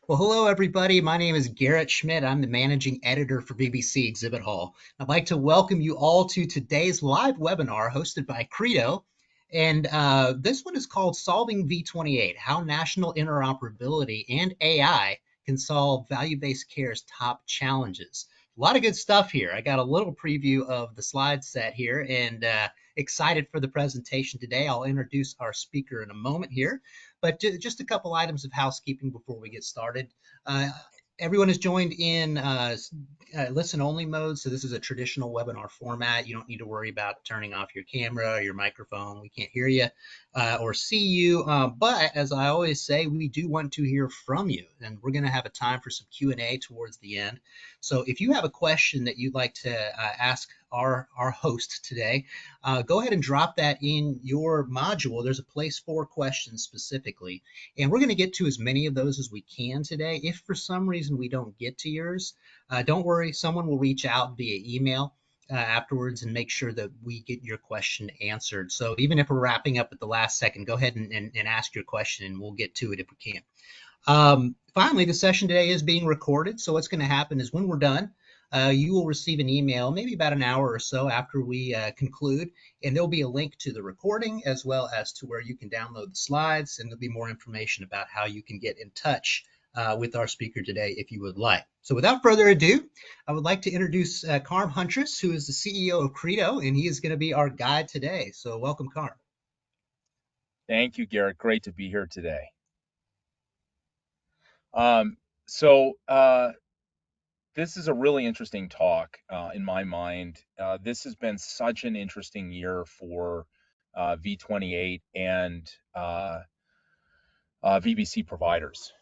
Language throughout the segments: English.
Well, hello, everybody. My name is Garrett Schmidt. I'm the managing editor for BBC Exhibit Hall. I'd like to welcome you all to today's live webinar hosted by Credo. And this one is called Solving V28, How National Interoperability and AI Can Solve Value-Based Care's Top Challenges. A lot of good stuff here. I got a little preview of the slide set here and excited for the presentation today. I'll introduce our speaker in a moment here. But just a couple items of housekeeping before we get started. Uh, Everyone is joined in listen-only mode, so this is a traditional webinar format. You don't need to worry about turning off your camera or your microphone. We can't hear you or see you, but as I always say, we do want to hear from you, and we're going to have a time for some Q&A towards the end. So if you have a question that you'd like to ask our host today, go ahead and drop that in your module. There's a place for questions specifically, and we're going to get to as many of those as we can today. If for some reason we don't get to yours, don't worry, someone will reach out via email afterwards and make sure that we get your question answered. So even if we're wrapping up at the last second, go ahead and ask your question and we'll get to it if we can. Finally, the session today is being recorded. So what's going to happen is when we're done, you will receive an email maybe about an hour or so after we conclude, and there'll be a link to the recording as well as to where you can download the slides, and there'll be more information about how you can get in touch with our speaker today if you would like. So without further ado, I would like to introduce Carm Huntress, who is the CEO of Credo, and he is going to be our guide today. So welcome, Carm. Thank you, Garrett. Great to be here today. So this is a really interesting talk in my mind. This has been such an interesting year for V28 and VBC providers.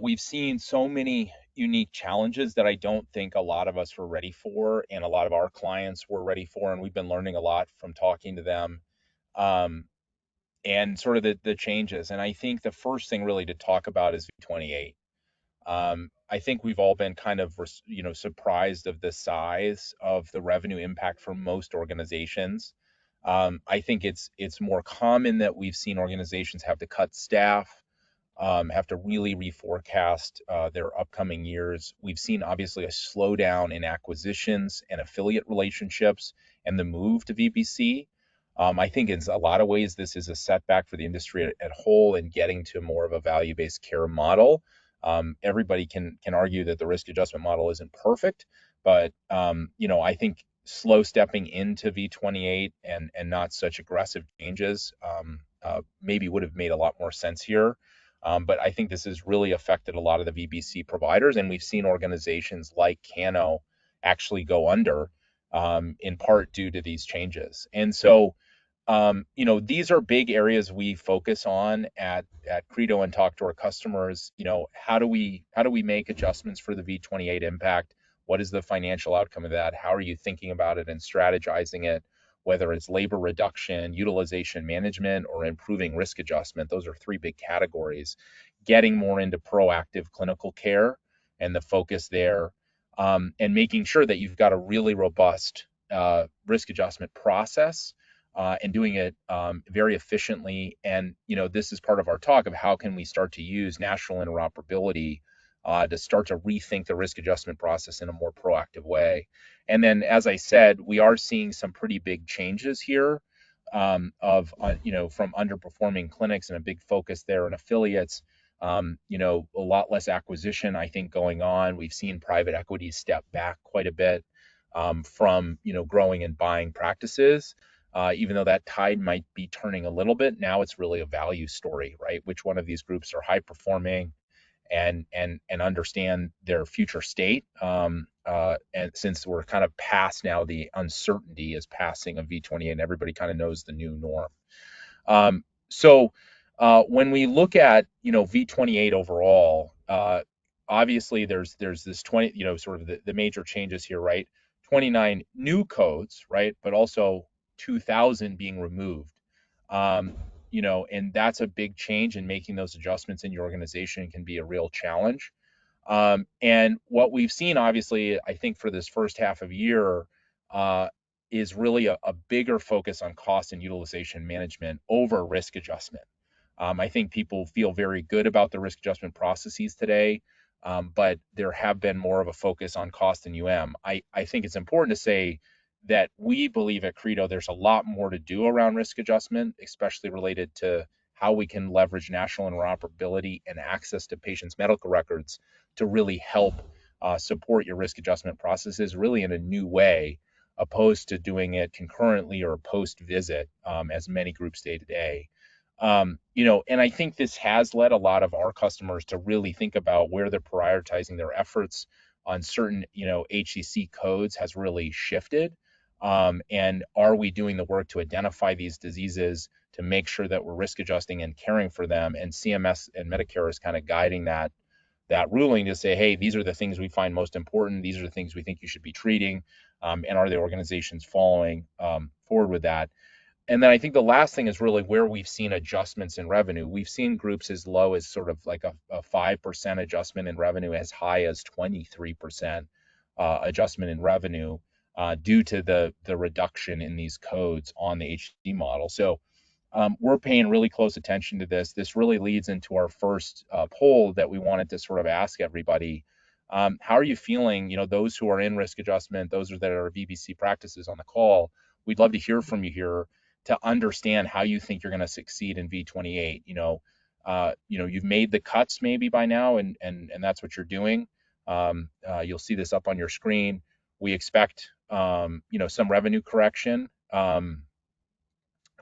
We've seen so many unique challenges that I don't think a lot of us were ready for, and a lot of our clients were ready for, and we've been learning a lot from talking to them. And sort of the changes. And I think the first thing really to talk about is V28. I think we've all been kind of, surprised of the size of the revenue impact for most organizations. I think it's more common that we've seen organizations have to cut staff, have to really reforecast their upcoming years. We've seen obviously a slowdown in acquisitions and affiliate relationships and the move to VBC. I think in a lot of ways this is a setback for the industry at whole in getting to more of a value-based care model. Everybody can argue that the risk adjustment model isn't perfect, but I think slow stepping into V28 and not such aggressive changes maybe would have made a lot more sense here. But I think this has really affected a lot of the VBC providers, and we've seen organizations like Cano actually go under in part due to these changes. And so these are big areas we focus on at Credo and talk to our customers. How do we make adjustments for the V28 impact? What is the financial outcome of that? How are you thinking about it and strategizing it? Whether it's labor reduction, utilization management, or improving risk adjustment, those are three big categories. Getting more into proactive clinical care and the focus there, and making sure that you've got a really robust risk adjustment process. And doing it very efficiently. And, this is part of our talk of how can we start to use national interoperability to start to rethink the risk adjustment process in a more proactive way. And then, as I said, we are seeing some pretty big changes here from underperforming clinics and a big focus there in affiliates. A lot less acquisition, I think, going on. We've seen private equity step back quite a bit from, growing and buying practices. Even though that tide might be turning a little bit, now it's really a value story, right? Which one of these groups are high performing and understand their future state. And since we're kind of past now, the uncertainty is passing of V28 and everybody kind of knows the new norm. So when we look at, V28 overall, obviously there's this 20, sort of the major changes here, right? 29 new codes, right? But also 2,000 being removed. And that's a big change, and making those adjustments in your organization can be a real challenge. And what we've seen, obviously, I think for this first half of year, is really a bigger focus on cost and utilization management over risk adjustment. I think people feel very good about the risk adjustment processes today. but there have been more of a focus on cost and I think it's important to say that we believe at Credo there's a lot more to do around risk adjustment, especially related to how we can leverage national interoperability and access to patients' medical records to really help support your risk adjustment processes really in a new way, opposed to doing it concurrently or post visit, as many groups day to day. And I think this has led a lot of our customers to really think about where they're prioritizing their efforts on certain, HCC codes has really shifted. And are we doing the work to identify these diseases to make sure that we're risk adjusting and caring for them? And CMS and Medicare is kind of guiding that ruling to say, hey, these are the things we find most important. These are the things we think you should be treating. And are the organizations following forward with that? And then I think the last thing is really where we've seen adjustments in revenue. We've seen groups as low as sort of like a 5% adjustment in revenue, as high as 23% adjustment in revenue due to the reduction in these codes on the HD model. So we're paying really close attention to this. This really leads into our first poll that we wanted to sort of ask everybody. How are you feeling? Those who are in risk adjustment, those that are VBC practices on the call, we'd love to hear from you here to understand how you think you're going to succeed in V28. You've made the cuts maybe by now, and that's what you're doing. You'll see this up on your screen. We expect some revenue correction,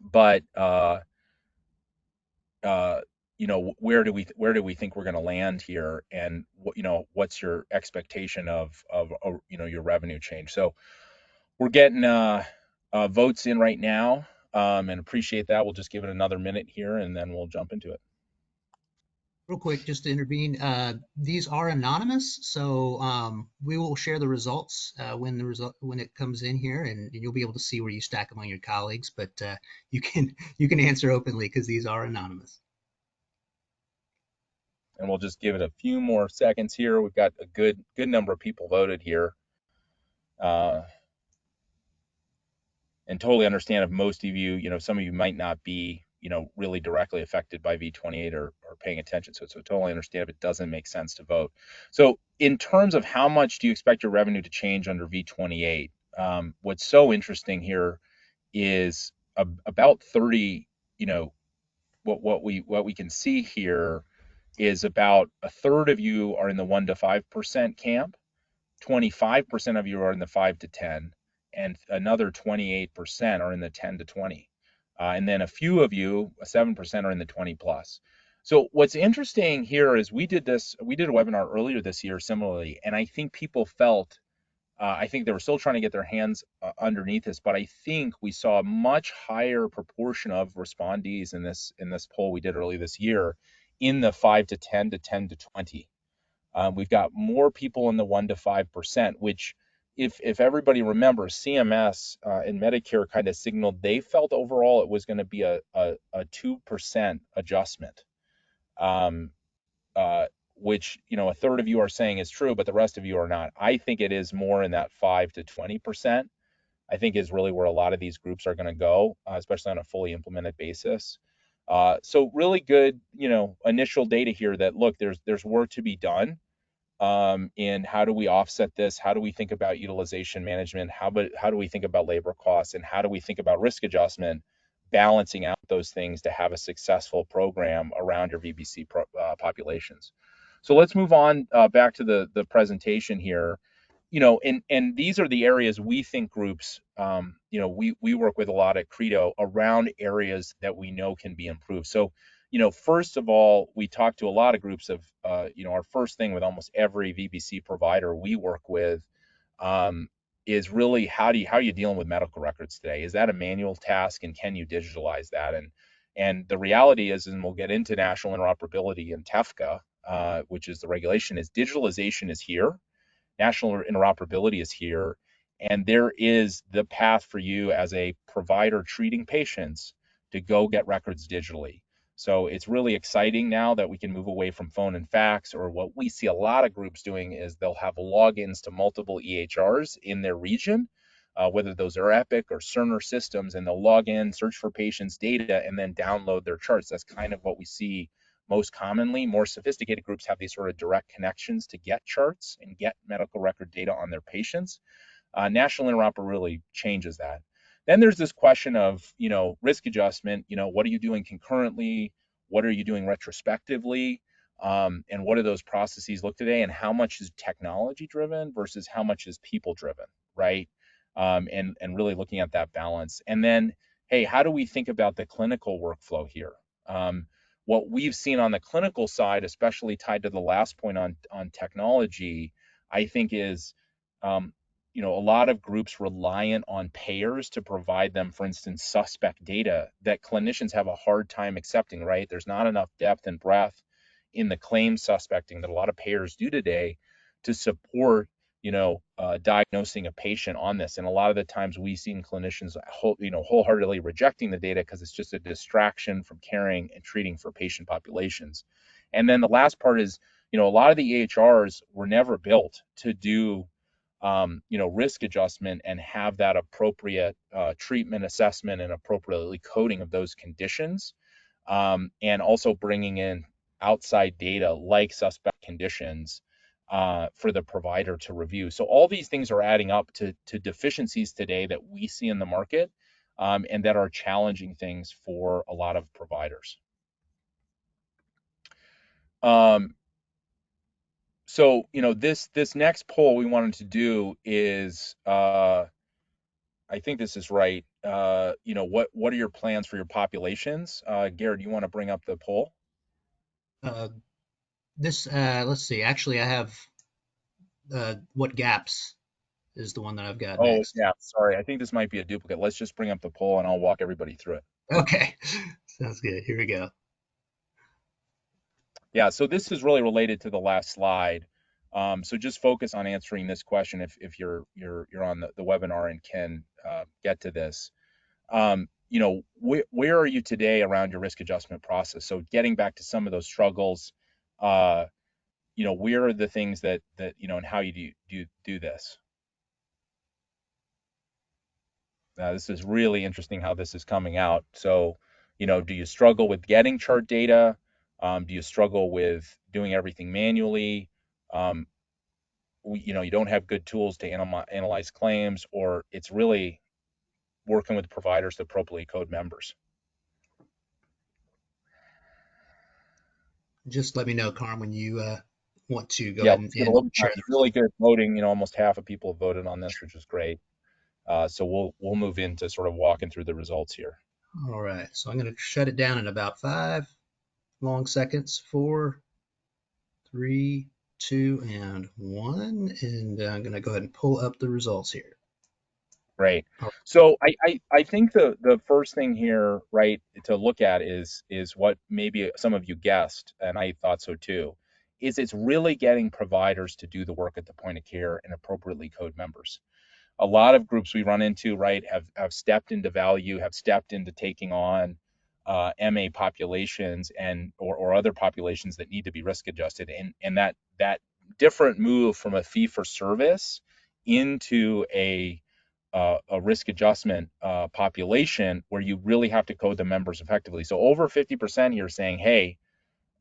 but where do we think we're going to land here, and what's your expectation of your revenue change? So we're getting votes in right now, and appreciate that. We'll just give it another minute here, and then we'll jump into it. Real quick, just to intervene, these are anonymous, so we will share the results when it comes in here, and you'll be able to see where you stack among your colleagues. But you can answer openly because these are anonymous. And we'll just give it a few more seconds here. We've got a good number of people voted here. And totally understand if most of you, some of you might not be, really directly affected by V28 or paying attention. So totally understand if it doesn't make sense to vote. So in terms of how much do you expect your revenue to change under V28, what's so interesting here is about 30, what we can see here is about a third of you are in the 1 to 5% camp, 25% of you are in the 5 to 10, and another 28% are in the 10 to 20. And then a few of you, 7%, are in the 20 plus. So what's interesting here is we did a webinar earlier this year similarly, and I think people felt, I think they were still trying to get their hands underneath this, but I think we saw a much higher proportion of respondees in this poll we did early this year in the 5 to 10 to 10 to 20. We've got more people in the 1 to 5%, which if everybody remembers, CMS and Medicare kind of signaled they felt overall it was going to be a 2% adjustment, which, a third of you are saying is true, but the rest of you are not. I think it is more in that 5 to 20%, I think is really where a lot of these groups are going to go, especially on a fully implemented basis. So really good, initial data here that, look, there's work to be done. And how do we offset this? How do we think about utilization management? How do we think about labor costs? And how do we think about risk adjustment, balancing out those things to have a successful program around your VBC populations? So let's move on back to the presentation here. And these are the areas we think groups, we work with a lot at Credo around areas that we know can be improved. So first of all, we talk to a lot of groups of, our first thing with almost every VBC provider we work with is really how are you dealing with medical records today? Is that a manual task, and can you digitalize that? And the reality is, and we'll get into national interoperability and TEFCA, which is the regulation, is digitalization is here, national interoperability is here, and there is the path for you as a provider treating patients to go get records digitally. So it's really exciting now that we can move away from phone and fax, or what we see a lot of groups doing is they'll have logins to multiple EHRs in their region, whether those are Epic or Cerner systems, and they'll log in, search for patients' data, and then download their charts. That's kind of what we see most commonly. More sophisticated groups have these sort of direct connections to get charts and get medical record data on their patients. National interoperability changes that. Then there's this question of, risk adjustment. What are you doing concurrently? What are you doing retrospectively? And what do those processes look today? And how much is technology driven versus how much is people driven, right? And really looking at that balance. And then, hey, how do we think about the clinical workflow here? What we've seen on the clinical side, especially tied to the last point on technology, I think is a lot of groups reliant on payers to provide them, for instance, suspect data that clinicians have a hard time accepting, right? There's not enough depth and breadth in the claim suspecting that a lot of payers do today to support, diagnosing a patient on this. And a lot of the times we've seen clinicians, wholeheartedly rejecting the data because it's just a distraction from caring and treating for patient populations. And then the last part is, a lot of the EHRs were never built to do risk adjustment and have that appropriate treatment assessment and appropriately coding of those conditions, and also bringing in outside data like suspect conditions for the provider to review. So all these things are adding up to deficiencies today that we see in the market, and that are challenging things for a lot of providers. So this next poll we wanted to do is, I think this is right. What are your plans for your populations? Garrett, do you want to bring up the poll? Uh, let's see. Actually, I have what gaps is the one that I've got Oh, next. yeah. Sorry, I think this might be a duplicate. Let's just bring up the poll and I'll walk everybody through it. Okay, sounds good. Here we go. Yeah. So this is really related to the last slide. So just focus on answering this question if you're on the webinar and can get to this. Where are you today around your risk adjustment process? So getting back to some of those struggles, where are the things that and how you do this? This is really interesting how this is coming out. So, do you struggle with getting chart data? Do you struggle with doing everything manually? You don't have good tools to analyze claims, or it's really working with providers to appropriately code members. Just let me know, Carm, when you want to go Yeah, ahead let's give a and little time. share the It's really results. good voting. Almost half of people have voted on this, which is great. So we'll move into sort of walking through the results here. All right, so I'm going to shut it down in about 5 long seconds. 4, 3, 2, and 1, and I'm going to go ahead and pull up the results here. Right. All So I think the first thing here, right, to look at is what maybe some of you guessed, and I thought so too, is it's really getting providers to do the work at the point of care and appropriately code members. A lot of groups we run into, right, have stepped into value, have stepped into taking on MA populations or other populations that need to be risk adjusted, and that different move from a fee for service into a risk adjustment population where you really have to code the members effectively. So over 50% here saying, hey,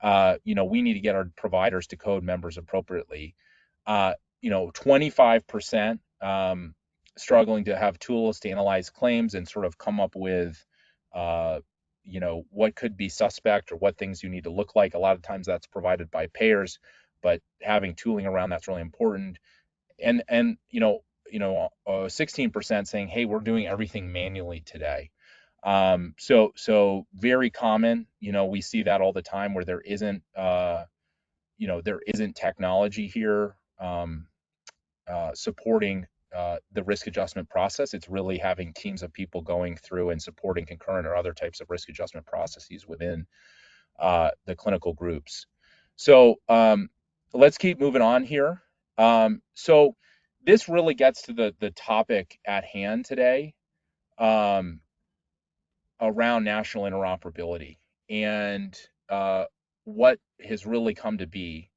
we need to get our providers to code members appropriately. 25% struggling to have tools to analyze claims and sort of come up with, what could be suspect or what things you need to look like. A lot of times that's provided by payers, but having tooling around that's really important. And 16% saying, hey, we're doing everything manually today. So very common. We see that all the time where there isn't technology here supporting the risk adjustment process. It's really having teams of people going through and supporting concurrent or other types of risk adjustment processes within the clinical groups. So let's keep moving on here. So this really gets to the topic at hand today, around national interoperability and what has really come to be,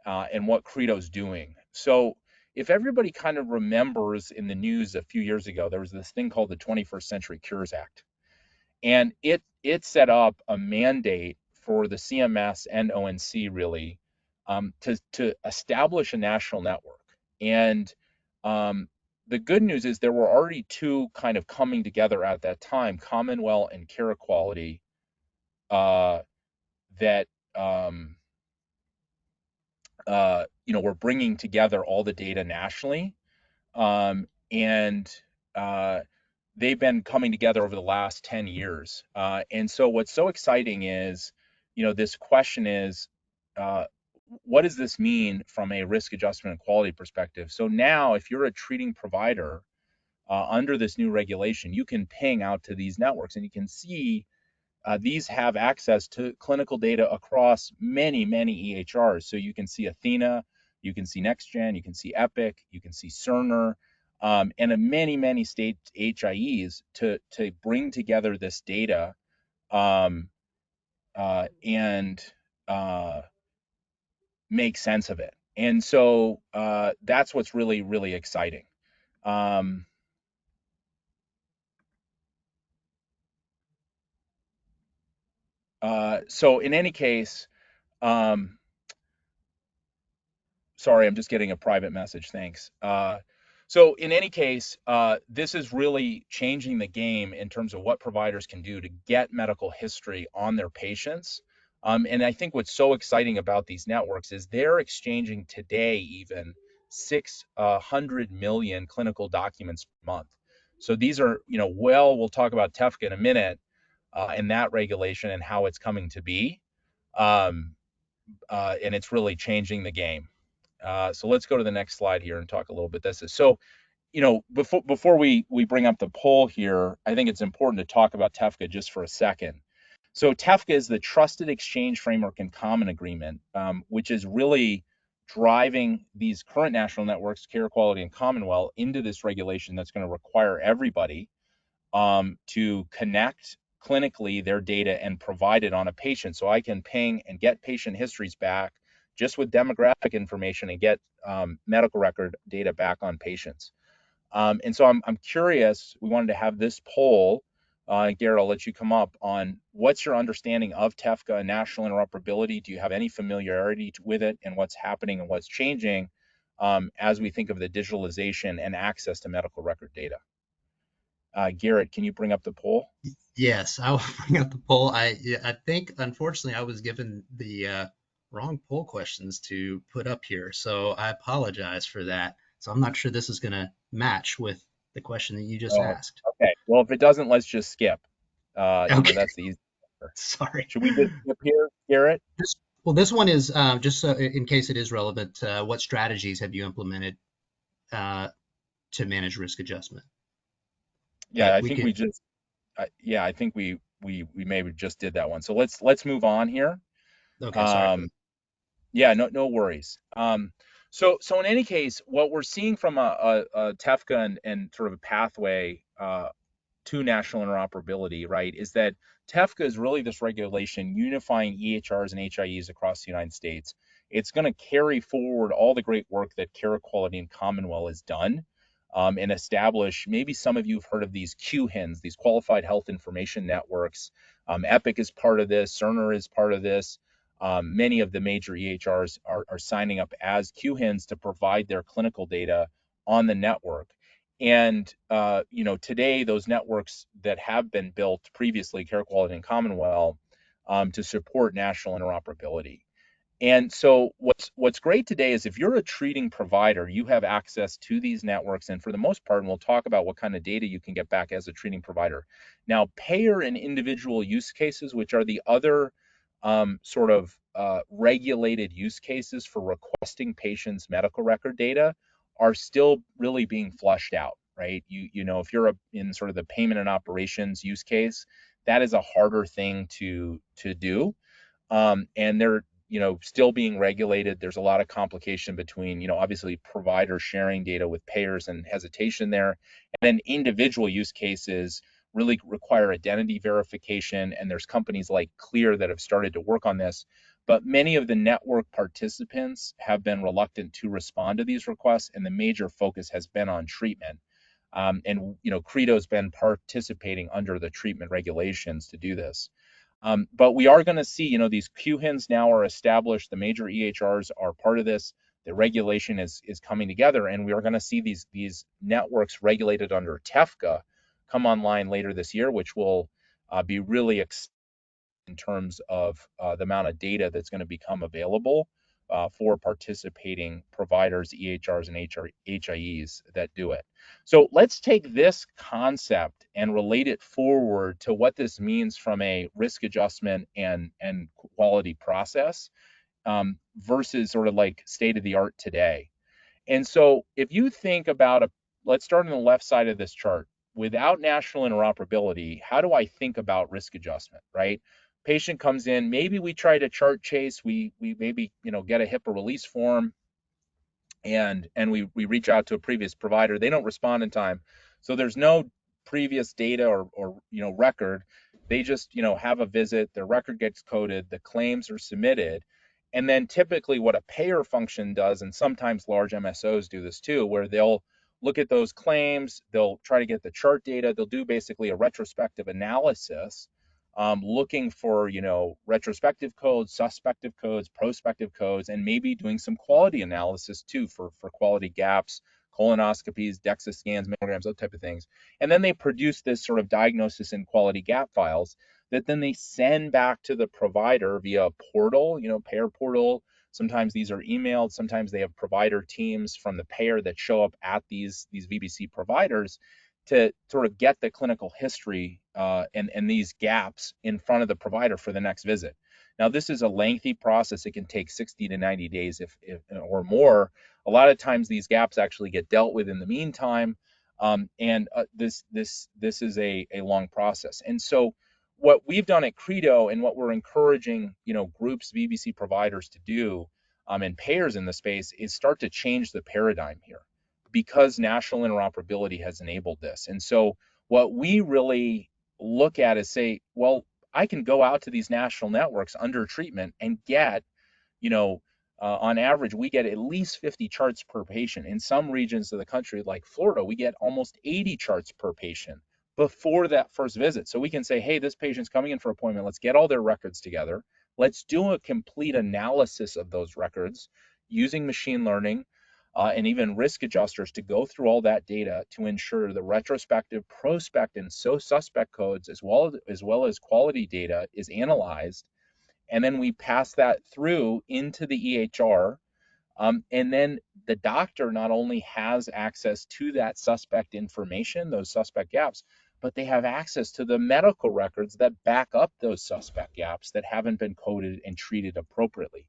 and what Credo's doing. So if everybody kind of remembers in the news a few years ago, there was this thing called the 21st Century Cures Act, and it set up a mandate for the CMS and ONC really to establish a national network. And um, the good news is there were already two kind of coming together at that time, Commonwealth and Care Equality, uh, that um, were bringing together all the data nationally, and they've been coming together over the last 10 years. And so what's so exciting is, this question is, uh, what does this mean from a risk adjustment and quality perspective? So now, if you're a treating provider under this new regulation, you can ping out to these networks and you can see these have access to clinical data across many, many EHRs. So you can see Athena, you can see NextGen, you can see Epic, you can see Cerner, and many, many state HIEs to bring together this data um, and make sense of it. And so that's what's really, really exciting. Um, so in any case, um, sorry, I'm just getting a private message. Thanks. So in any case, this is really changing the game in terms of what providers can do to get medical history on their patients. And I think what's so exciting about these networks is they're exchanging today even 600 million clinical documents per month. So these are, we'll talk about TEFCA in a minute and that regulation and how it's coming to be. Um, and it's really changing the game. So let's go to the next slide here and talk a little bit. This is so, before we bring up the poll here, I think it's important to talk about TEFCA just for a second. So TEFCA is the Trusted Exchange Framework and Common Agreement, which is really driving these current national networks, Care Quality and Commonwealth, into this regulation that's going to require everybody to connect clinically their data and provide it on a patient. So I can ping and get patient histories back just with demographic information and get medical record data back on patients. And so I'm curious, we wanted to have this poll. Garrett, I'll let you come up on what's your understanding of TEFCA and national interoperability? Do you have any familiarity with it and what's happening and what's changing as we think of the digitalization and access to medical record data? Garrett, can you bring up the poll? Yes, I will bring up the poll. I think unfortunately I was given the wrong poll questions to put up here, so I apologize for that. So I'm not sure this is going to match with the question that you just Oh, asked. okay. Well, if it doesn't, let's just skip. Okay, That's the easy answer. sorry. Should we just skip here, Garrett? Well, this one is just so, in case it is relevant. What strategies have you implemented uh, to manage risk adjustment? Yeah, But I we think could. I think we maybe just did that one. So let's move on here. Okay, sorry for Um, that. yeah, no worries. So in any case, what we're seeing from a TEFCA and sort of a pathway to national interoperability, right, is that TEFCA is really this regulation unifying EHRs and HIEs across the United States. It's going to carry forward all the great work that Care Equality and Commonwealth has done and establish, maybe some of you have heard of these QHINs, these Qualified Health Information Networks. Epic is part of this, Cerner is part of this. Many of the major EHRs are signing up as QHINs to provide their clinical data on the network. And today those networks that have been built previously, Care Quality and Commonwealth, to support national interoperability. And so what's great today is if you're a treating provider, you have access to these networks, and for the most part, and we'll talk about what kind of data you can get back as a treating provider. Now, payer and individual use cases, which are the other sort of regulated use cases for requesting patients' medical record data, are still really being flushed out, right? If you're in sort of the payment and operations use case, that is a harder thing to do, and they're still being regulated. There's a lot of complication between obviously providers sharing data with payers and hesitation there, and then individual use cases really require identity verification, and there's companies like Clear that have started to work on this, but many of the network participants have been reluctant to respond to these requests, and the major focus has been on treatment. And Credo's been participating under the treatment regulations to do this. But we are going to see, these QHINs now are established. The major EHRs are part of this. The regulation is coming together, and we are going to see these networks regulated under TEFCA come online later this year, which will be really exciting in terms of the amount of data that's going to become available for participating providers, EHRs, and HIEs that do it. So let's take this concept and relate it forward to what this means from a risk adjustment and quality process versus sort of like state of the art today. And so if you think about let's start on the left side of this chart. Without national interoperability, how do I think about risk adjustment, right? Patient comes in, maybe we try to chart chase, we maybe, get a HIPAA release form, and we reach out to a previous provider. They don't respond in time. So there's no previous data or record. They just, have a visit, their record gets coded, the claims are submitted. And then typically what a payer function does, and sometimes large MSOs do this too, where they'll look at those claims, they'll try to get the chart data, they'll do basically a retrospective analysis, looking for, retrospective codes, suspective codes, prospective codes, and maybe doing some quality analysis too for quality gaps, colonoscopies, DEXA scans, mammograms, those type of things. And then they produce this sort of diagnosis and quality gap files that then they send back to the provider via a portal, payer portal. Sometimes these are emailed, sometimes they have provider teams from the payer that show up at these VBC providers to sort of get the clinical history and these gaps in front of the provider for the next visit. Now, this is a lengthy process. It can take 60 to 90 days if or more. A lot of times these gaps actually get dealt with in the meantime. This is a long process. And so what we've done at Credo and what we're encouraging, groups, VBC providers to do, and payers in the space is start to change the paradigm here because national interoperability has enabled this. And so what we really look at is say, well, I can go out to these national networks under treatment and get, on average, we get at least 50 charts per patient. In some regions of the country, like Florida, we get almost 80 charts per patient before that first visit. So we can say, hey, this patient's coming in for appointment. Let's get all their records together. Let's do a complete analysis of those records using machine learning and even risk adjusters to go through all that data to ensure the retrospective, prospect, and suspect codes, as well as quality data, is analyzed. And then we pass that through into the EHR. And then the doctor not only has access to that suspect information, those suspect gaps, but they have access to the medical records that back up those suspect gaps that haven't been coded and treated appropriately.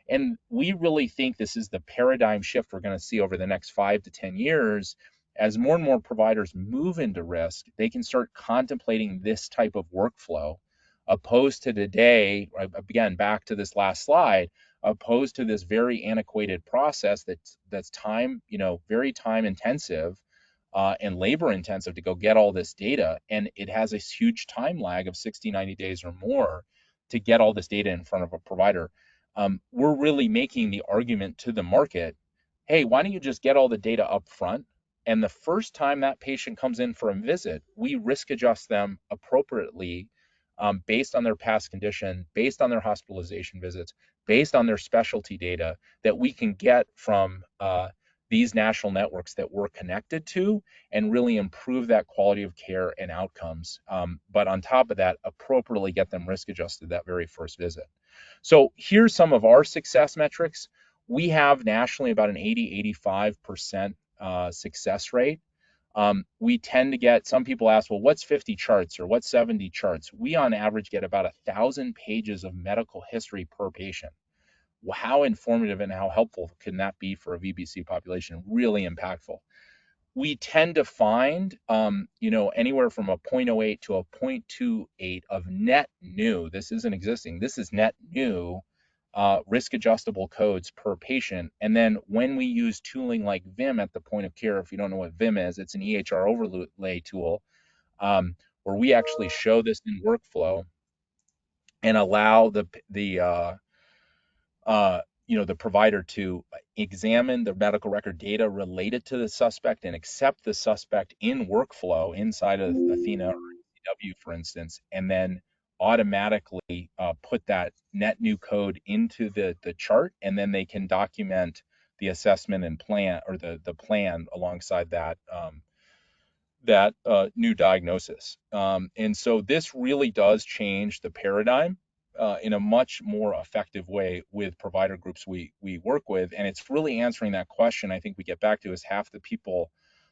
And we really think this is the paradigm shift we're going to see over the next 5 to 10 years. As more and more providers move into risk, they can start contemplating this type of workflow, opposed to today, again, back to this last slide, opposed to this very antiquated process that's time, very time intensive and labor intensive to go get all this data. And it has a huge time lag of 60, 90 days or more to get all this data in front of a provider. We're really making the argument to the market, hey, why don't you just get all the data up front? And the first time that patient comes in for a visit, we risk adjust them appropriately based on their past condition, based on their hospitalization visits, based on their specialty data that we can get from these national networks that we're connected to, and really improve that quality of care and outcomes. But on top of that, appropriately get them risk adjusted that very first visit. So here's some of our success metrics. We have nationally about an 80-85% success rate. We tend to get, some people ask, well, what's 50 charts or what's 70 charts? We on average get about 1,000 pages of medical history per patient. Well, how informative and how helpful can that be for a VBC population? Really impactful. We tend to find, anywhere from a 0.08 to a 0.28 of net new. This isn't existing. This is net new risk adjustable codes per patient. And then when we use tooling like VIM at the point of care, if you don't know what VIM is, it's an EHR overlay tool where we actually show this in workflow and allow the provider to examine the medical record data related to the suspect and accept the suspect in workflow inside of Athena or ECW, for instance, and then automatically put that net new code into the chart, and then they can document the assessment and plan, or the plan alongside that new diagnosis. And so this really does change the paradigm in a much more effective way with provider groups we work with. And it's really answering that question I think we get back to, is half the people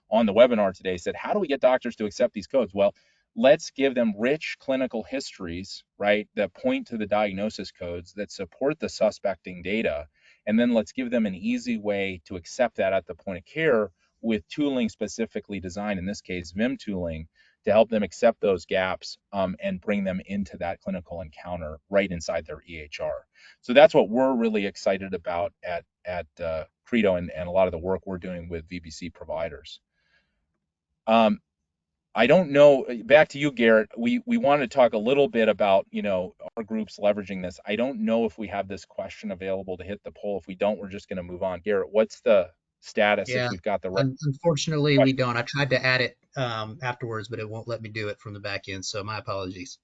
on the webinar today said, how do we get doctors to accept these codes? Well, let's give them rich clinical histories, right, that point to the diagnosis codes that support the suspecting data. And then let's give them an easy way to accept that at the point of care with tooling specifically designed, in this case, VIM tooling, to help them accept those gaps and bring them into that clinical encounter right inside their EHR. So that's what we're really excited about at Credo, and a lot of the work we're doing with VBC providers. I don't know, back to you, Garrett. We want to talk a little bit about, our groups leveraging this. I don't know if we have this question available to hit the poll. If we don't, we're just going to move on. Garrett, what's the status if Yeah, we've got the right unfortunately, we question? don't. I tried to add it afterwards, but it won't let me do it from the back end. So my apologies.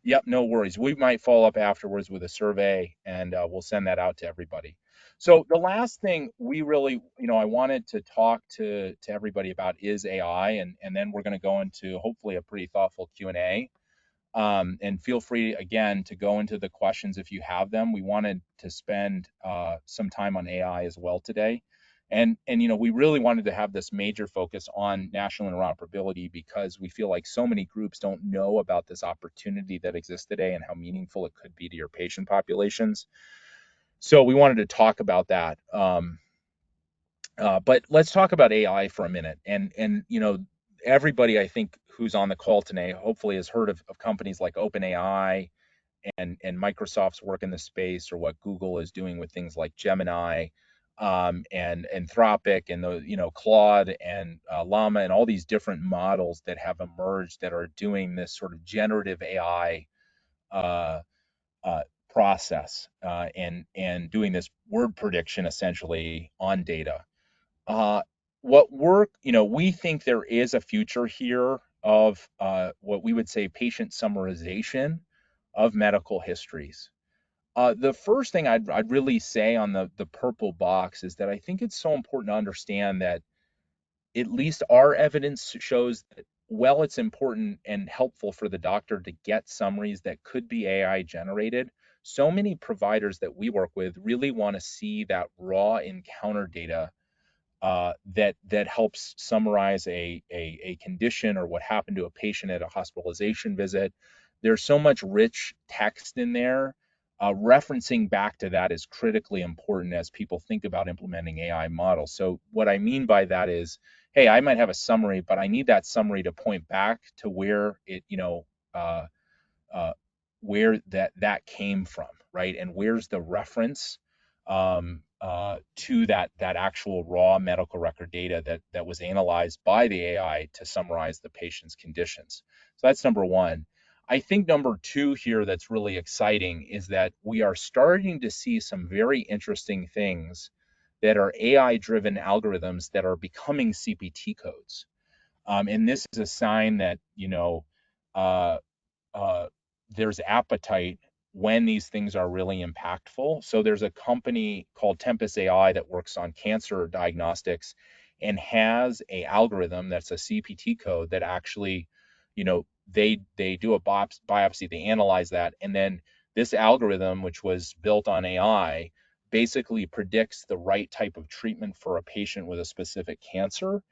Yep, no worries. We might follow up afterwards with a survey, and we'll send that out to everybody. So the last thing we really, I wanted to talk to everybody about is AI, and then we're going to go into hopefully a pretty thoughtful Q&A. And feel free again to go into the questions if you have them. We wanted to spend some time on AI as well today. And we really wanted to have this major focus on national interoperability because we feel like so many groups don't know about this opportunity that exists today and how meaningful it could be to your patient populations. So we wanted to talk about that. But let's talk about AI for a minute. And everybody I think who's on the call today hopefully has heard of companies like OpenAI and Microsoft's work in the space, or what Google is doing with things like Gemini, and Anthropic, and Claude and Llama, and all these different models that have emerged that are doing this sort of generative AI uh, process, and doing this word prediction essentially on data. Uh, we think there is a future here of what we would say patient summarization of medical histories. The first thing I'd really say on the purple box is that I think it's so important to understand that at least our evidence shows that, while it's important and helpful for the doctor to get summaries that could be AI generated, so many providers that we work with really want to see that raw encounter data that helps summarize a condition or what happened to a patient at a hospitalization visit. There's so much rich text in there. Referencing back to that is critically important as people think about implementing AI models. So what I mean by that is, hey, I might have a summary, but I need that summary to point back to where it, uh, uh, where that came from, right? And where's the reference to that actual raw medical record data that was analyzed by the AI to summarize the patient's conditions. So that's number one. I think number two here that's really exciting is that we are starting to see some very interesting things that are AI driven algorithms that are becoming CPT codes. And this is a sign that, uh, uh, there's appetite when these things are really impactful. So there's a company called Tempest AI that works on cancer diagnostics and has a algorithm that's a CPT code that actually, they do a biopsy, they analyze that, and then this algorithm, which was built on AI, basically predicts the right type of treatment for a patient with a specific cancer,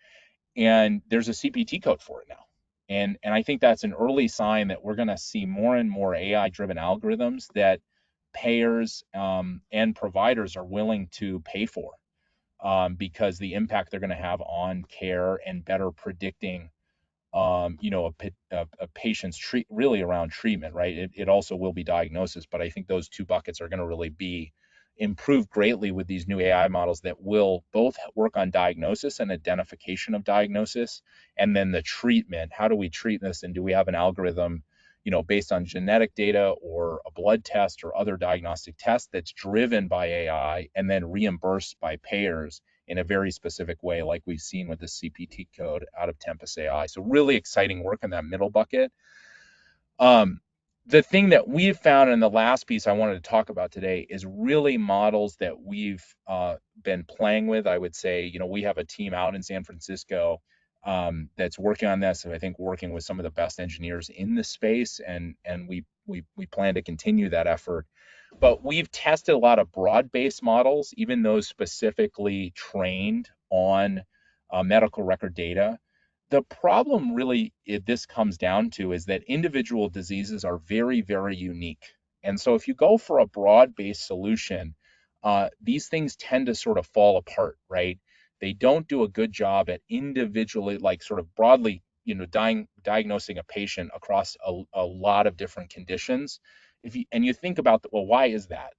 and there's a CPT code for it now. And I think that's an early sign that we're going to see more and more AI driven algorithms that payers and providers are willing to pay for, because the impact they're going to have on care and better predicting, a patient's really around treatment, right? It also will be diagnosis, but I think those two buckets are going to really be improved greatly with these new AI models that will both work on diagnosis and identification of diagnosis, and then the treatment. How do we treat this, and do we have an algorithm, based on genetic data or a blood test or other diagnostic test that's driven by AI and then reimbursed by payers in a very specific way, like we've seen with the CPT code out of Tempest AI. So really exciting work in that middle bucket. Um, The thing that we've found, in the last piece I wanted to talk about today, is really models that we've been playing with. I would say, we have a team out in San Francisco that's working on this, and I think working with some of the best engineers in the space, and we plan to continue that effort. But we've tested a lot of broad-based models, even those specifically trained on medical record data. The problem really this comes down to is that individual diseases are very, very unique. And so if you go for a broad-based solution, these things tend to sort of fall apart, right? They don't do a good job at individually, like sort of broadly, diagnosing a patient across a lot of different conditions. And you think about, well, why is that?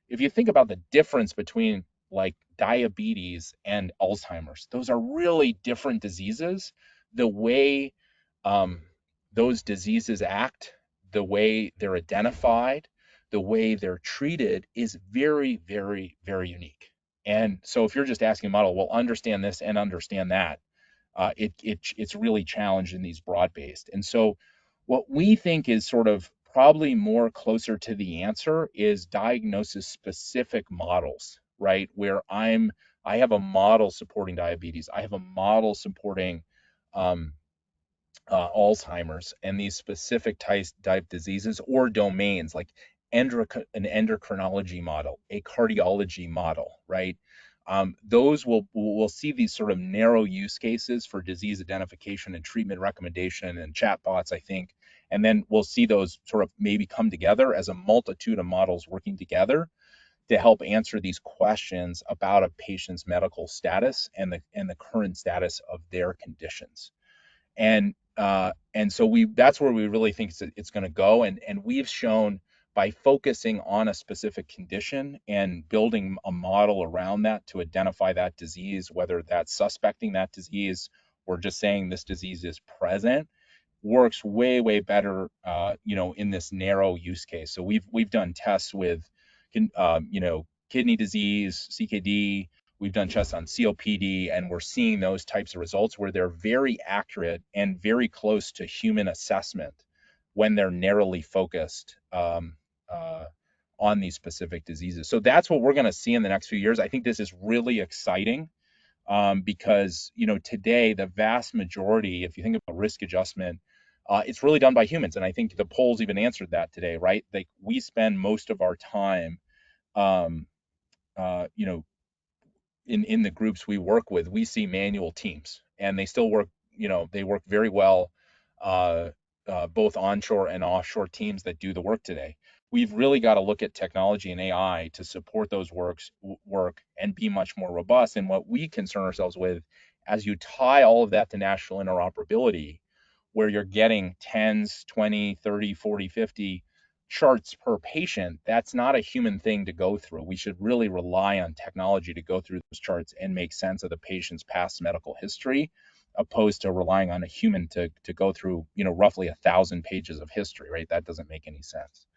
If you think about the difference between like diabetes and Alzheimer's, those are really different diseases. The way um, those diseases act, the way they're identified, the way they're treated is very, very, very unique. And so if you're just asking a model, well, understand this and understand that, it's really challenged in these broad based. And so what we think is sort of probably more closer to the answer is diagnosis specific models, right? Where I have a model supporting diabetes, I have a model supporting um, Alzheimer's and these specific type diseases or domains like an endocrinology model, a cardiology model, right? Those will see these sort of narrow use cases for disease identification and treatment recommendation and chatbots, I think. And then we'll see those sort of maybe come together as a multitude of models working together to help answer these questions about a patient's medical status and the current status of their conditions. And so that's where we really think it's going to go. And we've shown by focusing on a specific condition and building a model around that to identify that disease, whether that's suspecting that disease or just saying this disease is present, works way, way better, in this narrow use case. So we've done tests with kidney disease, CKD. We've done tests on COPD, and we're seeing those types of results where they're very accurate and very close to human assessment when they're narrowly focused on these specific diseases. So that's what we're going to see in the next few years. I think this is really exciting because today the vast majority, if you think about risk adjustment, it's really done by humans, and I think the polls even answered that today, right? Like we spend most of our time, um, you know, in the groups we work with, we see manual teams, and they still work. They work very well, uh, both onshore and offshore teams that do the work today. We've really got to look at technology and AI to support those work and be much more robust. And what we concern ourselves with, as you tie all of that to national interoperability, where you're getting tens, 20, 30, 40, 50 charts per patient, that's not a human thing to go through. We should really rely on technology to go through those charts and make sense of the patient's past medical history, opposed to relying on a human to go through, roughly 1,000 pages of history, right? That doesn't make any sense.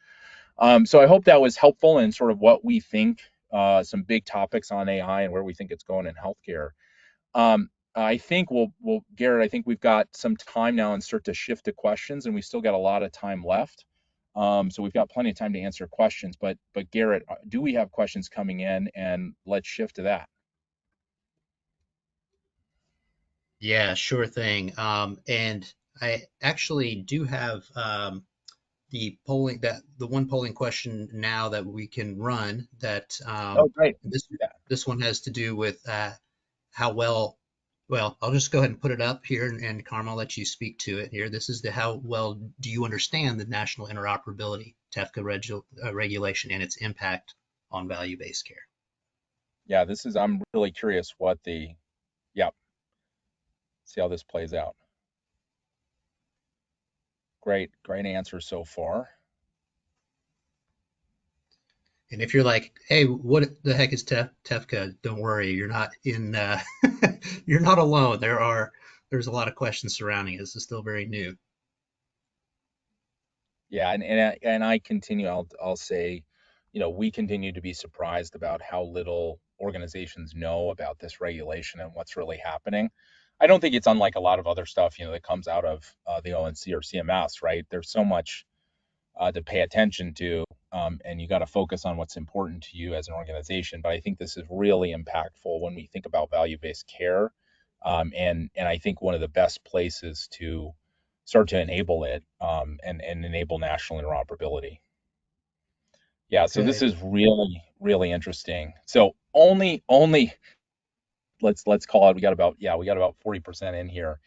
So I hope that was helpful in sort of what we think, some big topics on AI and where we think it's going in healthcare. I think Garrett, I think we've got some time now and start to shift to questions, and we still got a lot of time left. So we've got plenty of time to answer questions. But Garrett, do we have questions coming in? And let's shift to that. Yeah, sure thing. And I actually do have the one polling question now that we can run that Oh, great. Let's this do that. this one has to do with how well. Well, I'll just go ahead and put it up here, and Carmen, I'll let you speak to it here. This is the how well do you understand the National Interoperability TEFCA regulation and its impact on value-based care? Yeah, I'm really curious yeah, see how this plays out. Great answer so far. And if you're like, hey, what the heck is TEFCA? Don't worry, you're not in. You're not alone. There's a lot of questions surrounding it. This is still very new. Yeah, and I continue. I'll say, we continue to be surprised about how little organizations know about this regulation and what's really happening. I don't think it's unlike a lot of other stuff, that comes out of the ONC or CMS, right? There's so much to pay attention to, and you got to focus on what's important to you as an organization. But I think this is really impactful when we think about value-based care, and I think one of the best places to start to enable it, and enable national interoperability. Yeah, so this Okay. is really interesting. So only let's call it, we got about 40% in here.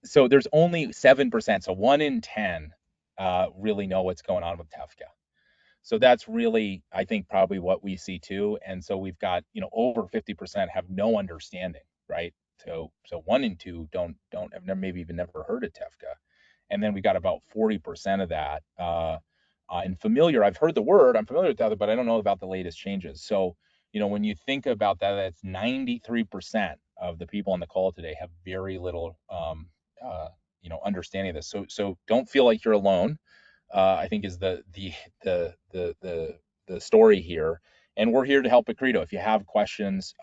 So there's only 7%, so 1 in 10 really know what's going on with TEFCA. So that's really, I think, probably what we see too. And so we've got, over 50% have no understanding, right? So 1 in 2 don't have never, maybe even never heard of TEFCA. And then we got about 40% of that, and familiar. I've heard the word, I'm familiar with that, but I don't know about the latest changes. So, when you think about that, that's 93% of the people on the call today have very little, understanding of this. So don't feel like you're alone. I think is the story here, and we're here to help at Credo. If you have questions,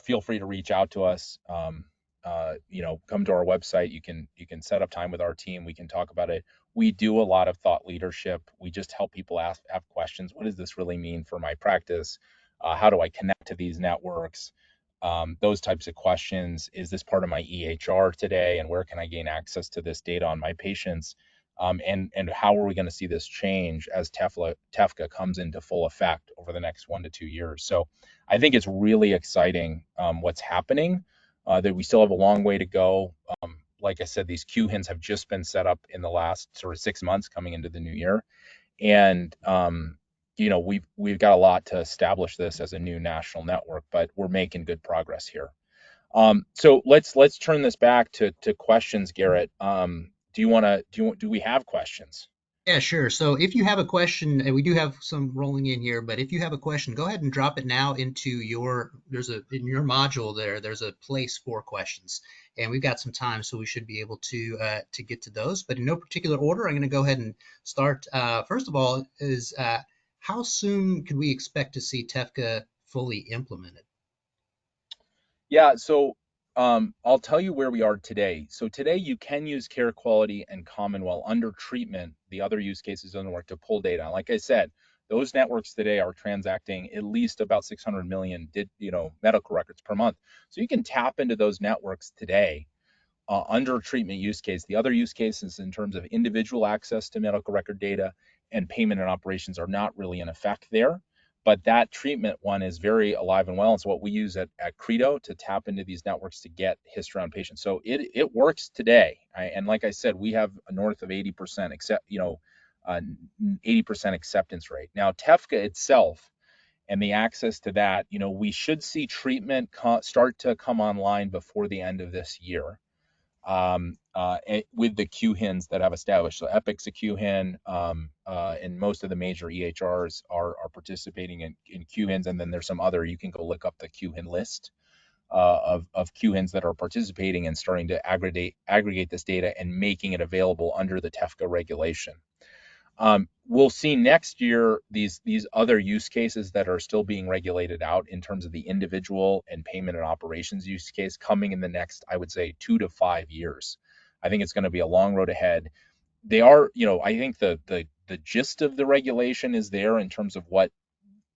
feel free to reach out to us. Come to our website. You can set up time with our team. We can talk about it. We do a lot of thought leadership. We just help people have questions. What does this really mean for my practice? How do I connect to these networks? Those types of questions. Is this part of my EHR today? And where can I gain access to this data on my patients? And how are we going to see this change as TEFCA comes into full effect over the next 1 to 2 years? So I think it's really exciting, what's happening. That we still have a long way to go. Like I said, these QHINs have just been set up in the last sort of 6 months coming into the new year, and we've got a lot to establish this as a new national network, but we're making good progress here. So let's turn this back to questions, Garrett. Do we have questions? Yeah, sure. So if you have a question, and we do have some rolling in here, but if you have a question, go ahead and drop it now into in your module there, there's a place for questions. And we've got some time, so we should be able to get to those. But in no particular order, I'm going to go ahead and start. First of all, is how soon could we expect to see TEFCA fully implemented? Yeah, so I'll tell you where we are today. So today you can use care quality and Commonwealth under treatment. The other use cases don't work to pull data. Like I said, those networks today are transacting at least about 600 million medical records per month. So you can tap into those networks today, under treatment use case. The other use cases in terms of individual access to medical record data and payment and operations are not really in effect there. But that treatment one is very alive and well. It's what we use at Credo to tap into these networks to get history on patients. So it works today. And like I said, we have a north of 80% 80% acceptance rate. Now, TEFCA itself and the access to that, we should see treatment start to come online before the end of this year, with the QHINs that have established. So Epic's a QHIN, and most of the major EHRs are participating in QHINs, and then there's some other. You can go look up the QHIN list, of QHINs that are participating and starting to aggregate this data and making it available under the TEFCA regulation. We'll see next year these other use cases that are still being regulated out in terms of the individual and payment and operations use case coming in the next, I would say, 2 to 5 years. I think it's going to be a long road ahead. They are, I think the gist of the regulation is there in terms of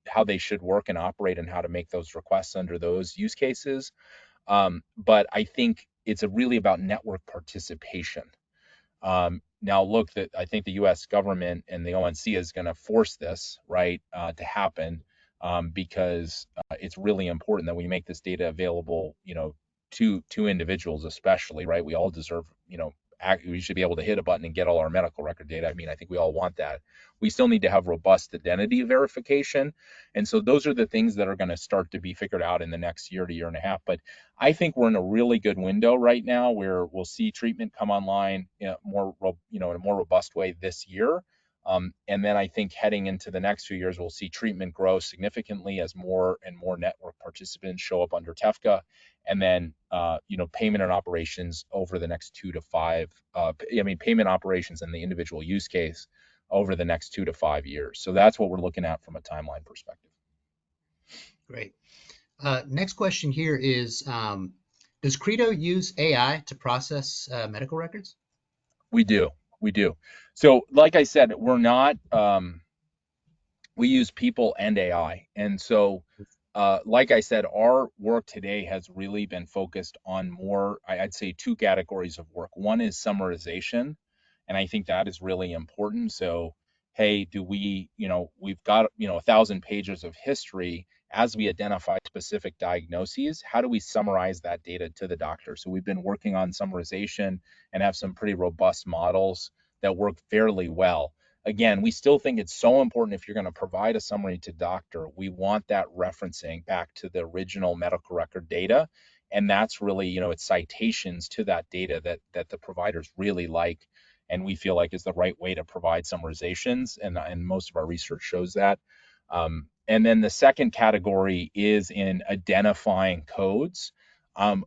how they should work and operate and how to make those requests under those use cases. But I think it's really about network participation. Now, look, that I think the U.S. government and the ONC is going to force this, right, to happen, because it's really important that we make this data available, to individuals, especially, right? We all deserve, we should be able to hit a button and get all our medical record data. I mean, I think we all want that. We still need to have robust identity verification, and so those are the things that are going to start to be figured out in the next year to year and a half. But I think we're in a really good window right now where we'll see treatment come online, in a more robust way this year. And then I think heading into the next few years, we'll see treatment grow significantly as more and more network participants show up under TEFCA. And then, payment and operations over the next 2 to 5, payment operations and the individual use case over the next 2 to 5 years. So that's what we're looking at from a timeline perspective. Great. Next question here is, does Credo use AI to process medical records? We do. We do. So, like I said, we're not. We use people and AI. And so, like I said, our work today has really been focused on more, I'd say, two categories of work. One is summarization, and I think that is really important. So, hey, do we, we've got, 1,000 pages of history. As we identify specific diagnoses, how do we summarize that data to the doctor? So, we've been working on summarization and have some pretty robust models that work fairly well. Again, we still think it's so important if you're going to provide a summary to doctor, we want that referencing back to the original medical record data. And that's really, it's citations to that data that the providers really like and we feel like is the right way to provide summarizations. And most of our research shows that. And then the second category is in identifying codes.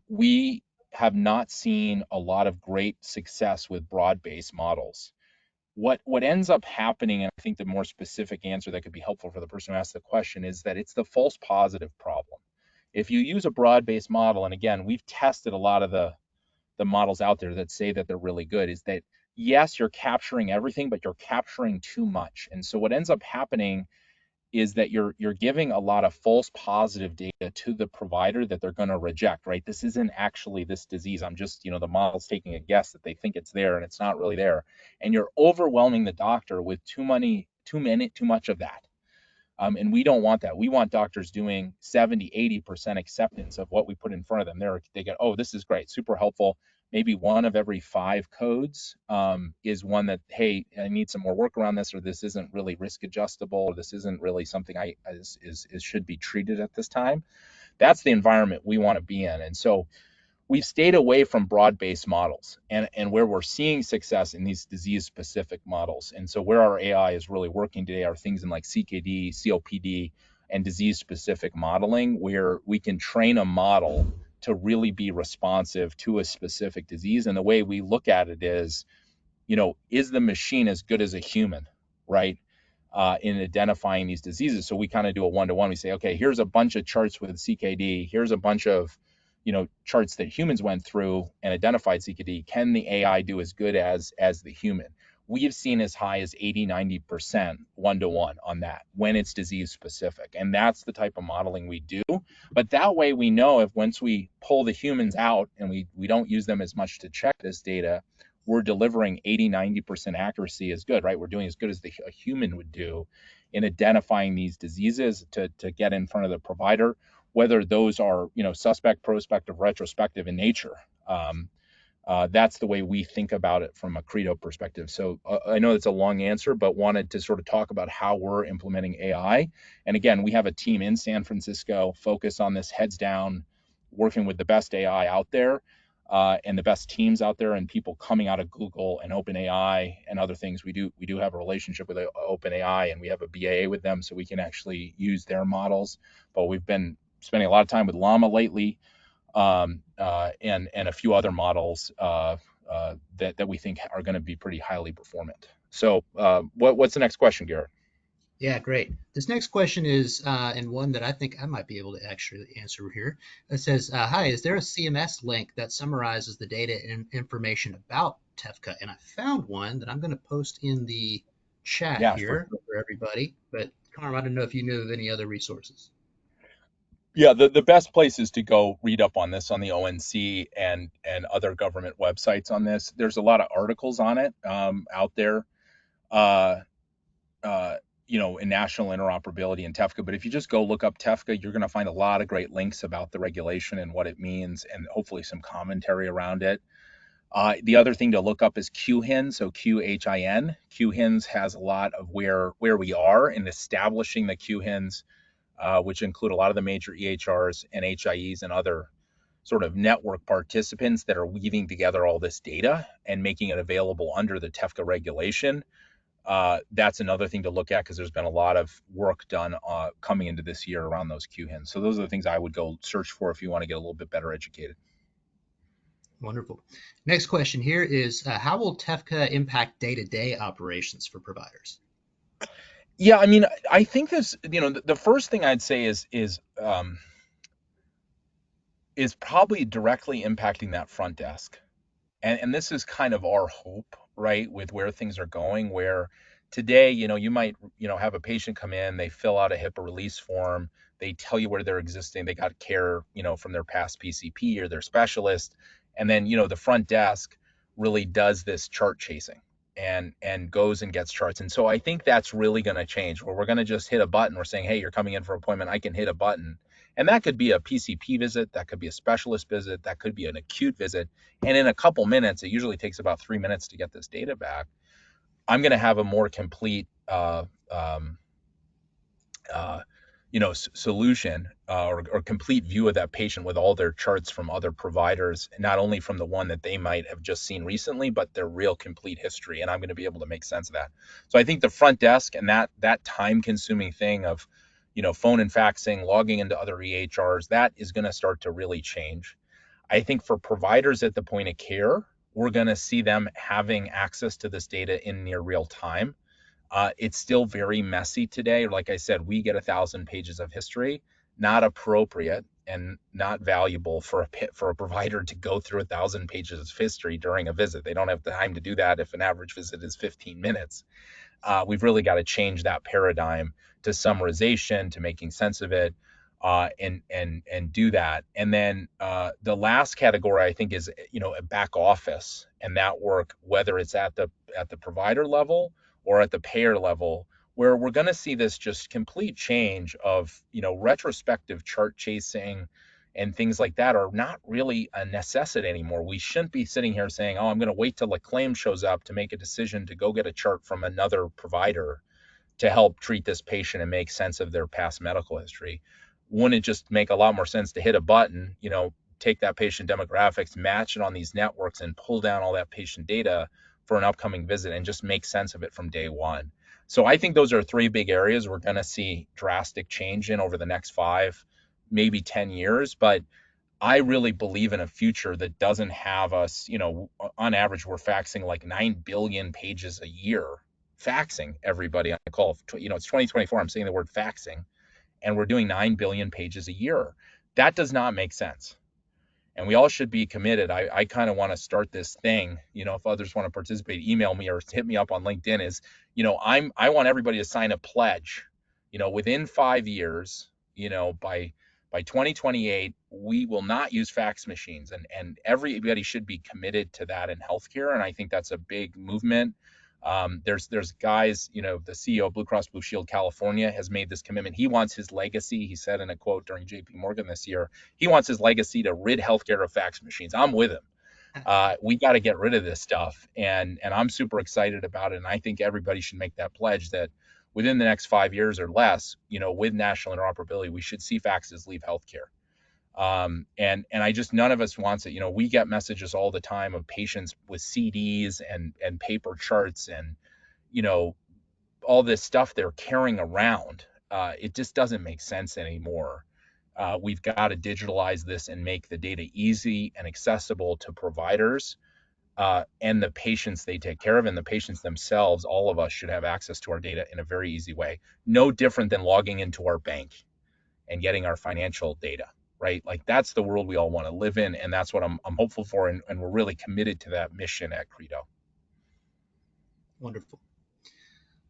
We have not seen a lot of great success with broad-based models. What ends up happening, and I think the more specific answer that could be helpful for the person who asked the question, is that it's the false positive problem. If you use a broad-based model, and again, we've tested a lot of the models out there that say that they're really good, is that yes, you're capturing everything, but you're capturing too much. And so what ends up happening is that you're giving a lot of false positive data to the provider that they're going to reject, right? This isn't actually this disease. I'm just, the model's taking a guess that they think it's there and it's not really there. And you're overwhelming the doctor with too much of that. And we don't want that. We want doctors doing 70, 80% acceptance of what we put in front of them. They get, oh, this is great, super helpful. Maybe one of every 5 codes is one that, hey, I need some more work around this, or this isn't really risk adjustable, or this isn't really something is should be treated at this time. That's the environment we want to be in. And so we've stayed away from broad-based models and where we're seeing success in these disease-specific models. And so where our AI is really working today are things in like CKD, COPD, and disease-specific modeling, where we can train a model to really be responsive to a specific disease. And the way we look at it is the machine as good as a human, right? In identifying these diseases. So we kind of do a one-to-one. We say, okay, here's a bunch of charts with CKD. Here's a bunch of, charts that humans went through and identified CKD. Can the AI do as good as the human? We've seen as high as 80, 90% one-to-one on that when it's disease specific. And that's the type of modeling we do. But that way we know if once we pull the humans out and we don't use them as much to check this data, we're delivering 80, 90% accuracy is good, right? We're doing as good as a human would do in identifying these diseases to get in front of the provider, whether those are, suspect, prospective, retrospective in nature. That's the way we think about it from a Credo perspective. So I know it's a long answer, but wanted to sort of talk about how we're implementing AI. And again, we have a team in San Francisco focused on this heads down, working with the best AI out there and the best teams out there and people coming out of Google and OpenAI and other things. We do have a relationship with OpenAI and we have a BAA with them so we can actually use their models. But we've been spending a lot of time with Llama lately and a few other models that we think are going to be pretty highly performant. So what's the next question, Garrett? Yeah, great. This next question is, and one that I think I might be able to actually answer here. It says, hi, is there a CMS link that summarizes the data and information about TEFCA? And I found one that I'm going to post in the chat Yeah, for here for everybody. But Carm, I don't know if you knew of any other resources. Yeah, the best place is to go read up on this on the ONC and other government websites on this. There's a lot of articles on it out there, uh, uh, in national interoperability and TEFCA. But if you just go look up TEFCA, you're going to find a lot of great links about the regulation and what it means, and hopefully some commentary around it. The other thing to look up is QHIN, so QHIN. QHINs has a lot of where we are in establishing the QHINs, which include a lot of the major EHRs and HIEs and other sort of network participants that are weaving together all this data and making it available under the TEFCA regulation. That's another thing to look at because there's been a lot of work done coming into this year around those QHINs. So those are the things I would go search for if you want to get a little bit better educated. Wonderful. Next question here is, how will TEFCA impact day-to-day operations for providers? Yeah, I mean, I think this, the first thing I'd say is probably directly impacting that front desk. And this is kind of our hope right, with where things are going. Where today, you might, have a patient come in, they fill out a HIPAA release form, they tell you where they're existing, they got care, from their past PCP or their specialist, and then, the front desk really does this chart chasing and goes and gets charts. And so I think that's really going to change, where we're going to just hit a button. We're saying, hey, you're coming in for an appointment. I can hit a button. And that could be a PCP visit, that could be a specialist visit, that could be an acute visit. And in a couple minutes, it usually takes about 3 minutes to get this data back. I'm going to have a more complete uh, solution, or complete view of that patient with all their charts from other providers, not only from the one that they might have just seen recently, but their real complete history. And I'm going to be able to make sense of that. So I think the front desk and that time consuming thing of, phone and faxing, logging into other EHRs, that is going to start to really change. I think for providers at the point of care, we're going to see them having access to this data in near real time. It's still very messy today. Like I said, we get 1,000 pages of history, not appropriate and not valuable for a provider to go through 1,000 pages of history during a visit. They don't have the time to do that if an average visit is 15 minutes. We've really got to change that paradigm to summarization, to making sense of it, and do that. And then the last category I think is, a back office and that work, whether it's at the provider level or at the payer level, where we're going to see this just complete change of, retrospective chart chasing and things like that are not really a necessity anymore. We shouldn't be sitting here saying, oh, I'm going to wait till a claim shows up to make a decision to go get a chart from another provider to help treat this patient and make sense of their past medical history. Wouldn't it just make a lot more sense to hit a button, take that patient demographics, match it on these networks, and pull down all that patient data for an upcoming visit and just make sense of it from day one? So I think those are three big areas we're going to see drastic change in over the next 5, maybe 10 years. But I really believe in a future that doesn't have us, on average, we're faxing like 9 billion pages a year, faxing everybody on the call. It's 2024. I'm saying the word faxing, and we're doing 9 billion pages a year. That does not make sense. And we all should be committed. I kind of want to start this thing, if others want to participate, email me or hit me up on LinkedIn. Is, I want everybody to sign a pledge, within 5 years, by 2028, we will not use fax machines, and everybody should be committed to that in healthcare. And I think that's a big movement. There's guys, the CEO of Blue Cross Blue Shield California has made this commitment. He wants his legacy. He said in a quote during JP Morgan this year, he wants his legacy to rid healthcare of fax machines. I'm with him. We got to get rid of this stuff. And I'm super excited about it. And I think everybody should make that pledge that within the next 5 years or less, with national interoperability, we should see faxes leave healthcare. And I just, none of us wants it. We get messages all the time of patients with CDs and paper charts and, all this stuff they're carrying around. It just doesn't make sense anymore. We've got to digitalize this and make the data easy and accessible to providers, and the patients they take care of, and the patients themselves. All of us should have access to our data in a very easy way. No different than logging into our bank and getting our financial data, right? Like, that's the world we all want to live in. And that's what I'm hopeful for. And we're really committed to that mission at Credo. Wonderful.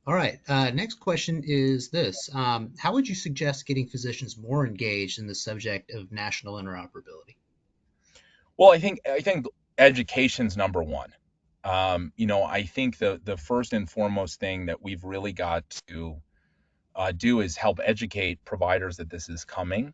All right. Next question is this. How would you suggest getting physicians more engaged in the subject of national interoperability? Well, I think education's number one. I think the first and foremost thing that we've really got to do is help educate providers that this is coming.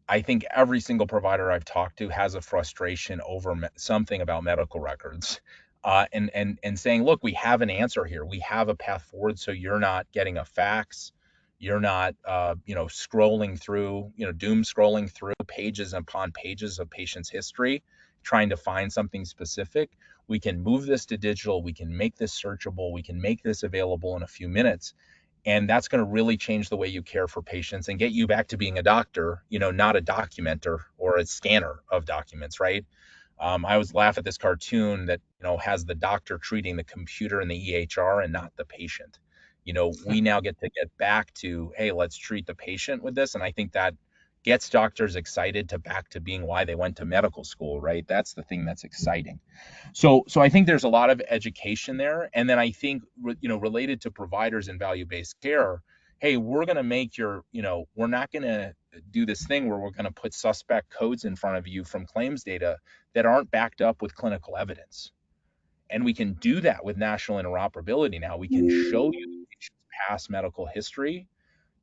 I think every single provider I've talked to has a frustration over something about medical records, and saying, look, we have an answer here. We have a path forward. So you're not getting a fax. You're not, scrolling through, doom scrolling through pages upon pages of patients' history, trying to find something specific. We can move this to digital. We can make this searchable. We can make this available in a few minutes. And that's going to really change the way you care for patients and get you back to being a doctor, not a documenter or a scanner of documents, right? I always laugh at this cartoon that, has the doctor treating the computer in the EHR and not the patient. We now get to get back to, hey, let's treat the patient with this. And I think that gets doctors excited to back to being why they went to medical school, right? That's the thing that's exciting. So I think there's a lot of education there. And then I think, related to providers and value-based care, hey, we're going to make we're not going to do this thing where we're going to put suspect codes in front of you from claims data that aren't backed up with clinical evidence. And we can do that with national interoperability now. We can show you the patient's past medical history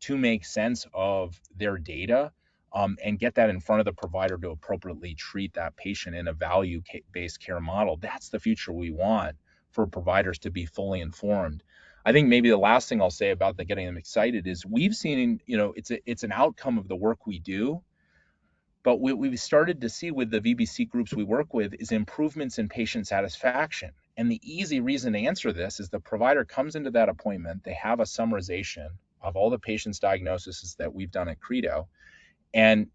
to make sense of their data, and get that in front of the provider to appropriately treat that patient in a value-based care model. That's the future we want for providers to be fully informed. I think maybe the last thing I'll say about getting them excited is we've seen, it's an outcome of the work we do, but what we've started to see with the VBC groups we work with is improvements in patient satisfaction. And the easy reason to answer this is the provider comes into that appointment, they have a summarization of all the patient's diagnoses that we've done at Credo, and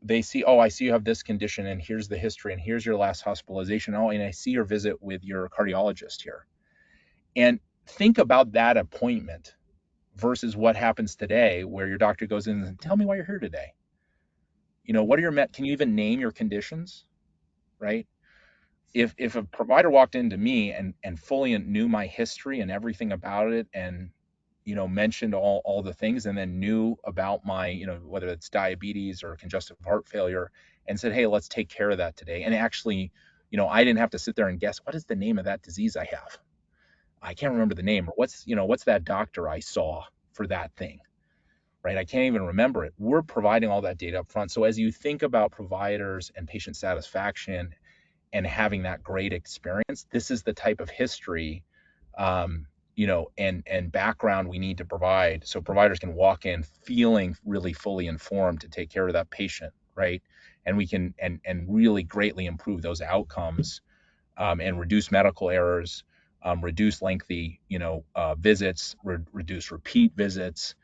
they see, oh, I see you have this condition, and here's the history, and here's your last hospitalization. Oh, and I see your visit with your cardiologist here. And think about that appointment versus what happens today, where your doctor goes in and tell me why you're here today. What are can you even name your conditions, right? If a provider walked into me and fully knew my history and everything about it, and mentioned all the things, and then knew about my, whether it's diabetes or congestive heart failure, and said, hey, let's take care of that today. And actually, I didn't have to sit there and guess, what is the name of that disease I have? I can't remember the name. Or what's that doctor I saw for that thing, right? I can't even remember it. We're providing all that data up front. So as you think about providers and patient satisfaction and having that great experience, this is the type of history, and background we need to provide so providers can walk in feeling really fully informed to take care of that patient, right? And we can and really greatly improve those outcomes, and reduce medical errors, reduce lengthy, visits, reduce repeat visits.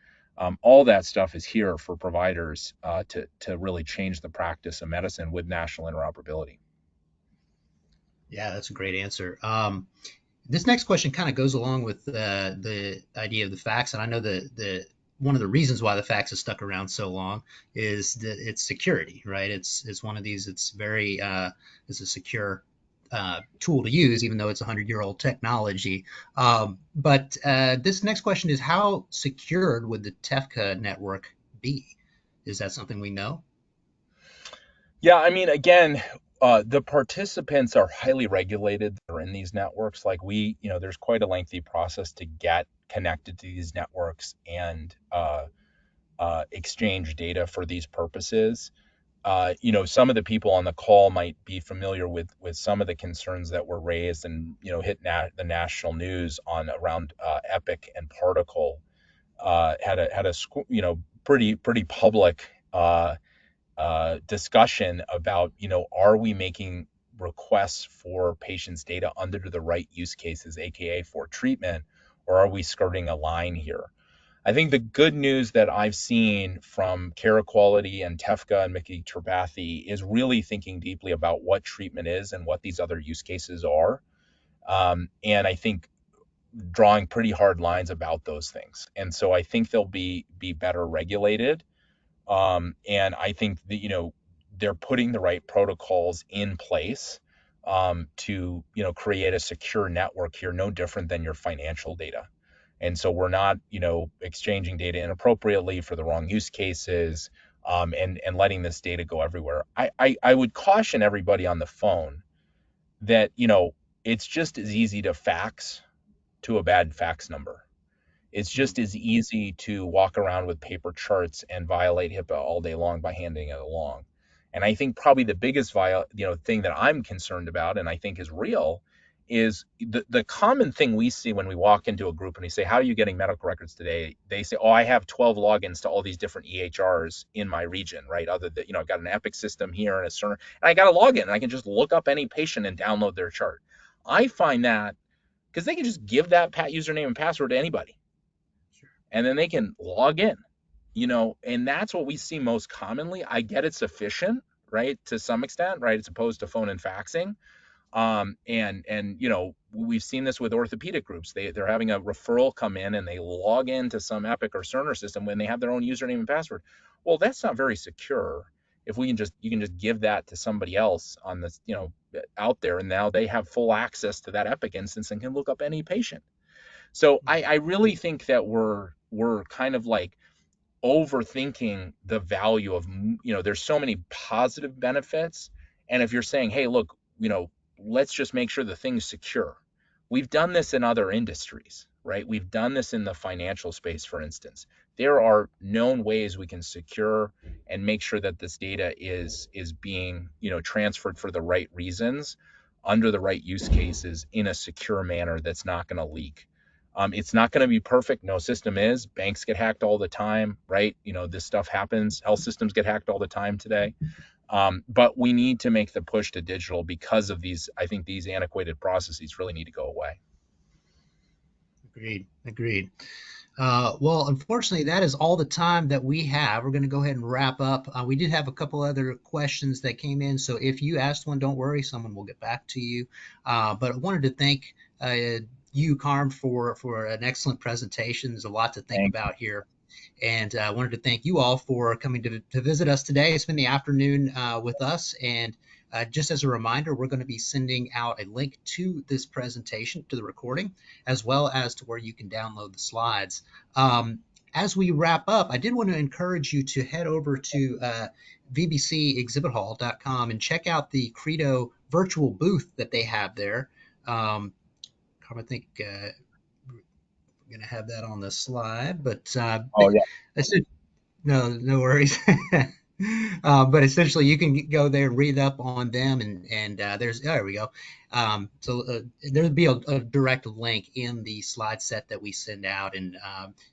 All that stuff is here for providers, to really change the practice of medicine with national interoperability. Yeah, that's a great answer. This next question kind of goes along with the idea of the fax, and I know the one of the reasons why the fax has stuck around so long is that it's security, right? It's one of these. It's very it's a secure tool to use, even though it's 100-year-old technology. But this next question is, how secured would the TEFCA network be? Is that something we know? Yeah, I mean, again, the participants are highly regulated. They're in these networks. Like there's quite a lengthy process to get connected to these networks and exchange data for these purposes. Some of the people on the call might be familiar with some of the concerns that were raised and hit the national news on around Epic and Particle. Had a pretty public discussion about, are we making requests for patients' data under the right use cases, aka for treatment, or are we skirting a line here? I think the good news that I've seen from Care Equality and TEFCA and Mickey Terbathy is really thinking deeply about what treatment is and what these other use cases are. And I think drawing pretty hard lines about those things. And so I think they'll be better regulated. And I think that, they're putting the right protocols in place, to, create a secure network here, no different than your financial data. And so we're not, exchanging data inappropriately for the wrong use cases, and letting this data go everywhere. I would caution everybody on the phone that, it's just as easy to fax to a bad fax number. It's Mhm. just as easy to walk around with paper charts and violate HIPAA all day long by handing it along. And I think probably the biggest thing that I'm concerned about, and I think is real, is the common thing we see when we walk into a group and we say, how are you getting medical records today? They say, oh, I have 12 logins to all these different EHRs in my region, right? Other than, I've got an Epic system here and a Cerner, and I got a login and I can just look up any patient and download their chart. I find that because they can just give that username and password to anybody, Sure. and then they can log in, and that's what we see most commonly. I get it's efficient, right, to some extent, right, as opposed to phone and faxing. And we've seen this with orthopedic groups. They're having a referral come in and they log into some Epic or Cerner system when they have their own username and password. Well, that's not very secure. If we can just you can just give that to somebody else on this, out there, and now they have full access to that Epic instance and can look up any patient. So I really think that we're kind of like overthinking the value of, there's so many positive benefits. And if you're saying, hey, look, let's just make sure the thing's secure. We've done this in other industries, right? We've done this in the financial space, for instance. There are known ways we can secure and make sure that this data is being, transferred for the right reasons under the right use cases in a secure manner that's not going to leak. It's not going to be perfect. No system is. Banks get hacked all the time, right? This stuff happens. Health systems get hacked all the time today. But we need to make the push to digital because of these. I think these antiquated processes really need to go away. Agreed. Agreed. Well, unfortunately, that is all the time that we have. We're going to go ahead and wrap up. We did have a couple other questions that came in, so if you asked one, don't worry, someone will get back to you. But I wanted to thank you, Carm, for an excellent presentation. There's a lot to think Thank about here. And I wanted to thank you all for coming to visit us today, spend the afternoon with us. And just as a reminder, we're going to be sending out a link to this presentation, to the recording, as well as to where you can download the slides. As we wrap up, I did want to encourage you to head over to vbcexhibithall.com and check out the Credo virtual booth that they have there. I think we're going to have that on the slide, but Oh yeah. I said, no worries. But essentially, you can go there and read up on them, and there we go. So there'll be a direct link in the slide set that we send out, and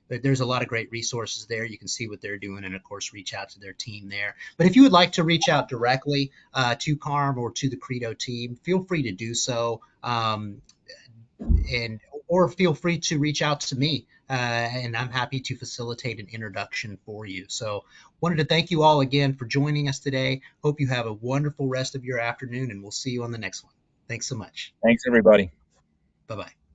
there's a lot of great resources there. You can see what they're doing, and of course, reach out to their team there. But if you would like to reach out directly to Carm or to the Credo team, feel free to do so. And or feel free to reach out to me, and I'm happy to facilitate an introduction for you. So wanted to thank you all again for joining us today. Hope you have a wonderful rest of your afternoon, and we'll see you on the next one. Thanks so much. Thanks everybody. Bye bye.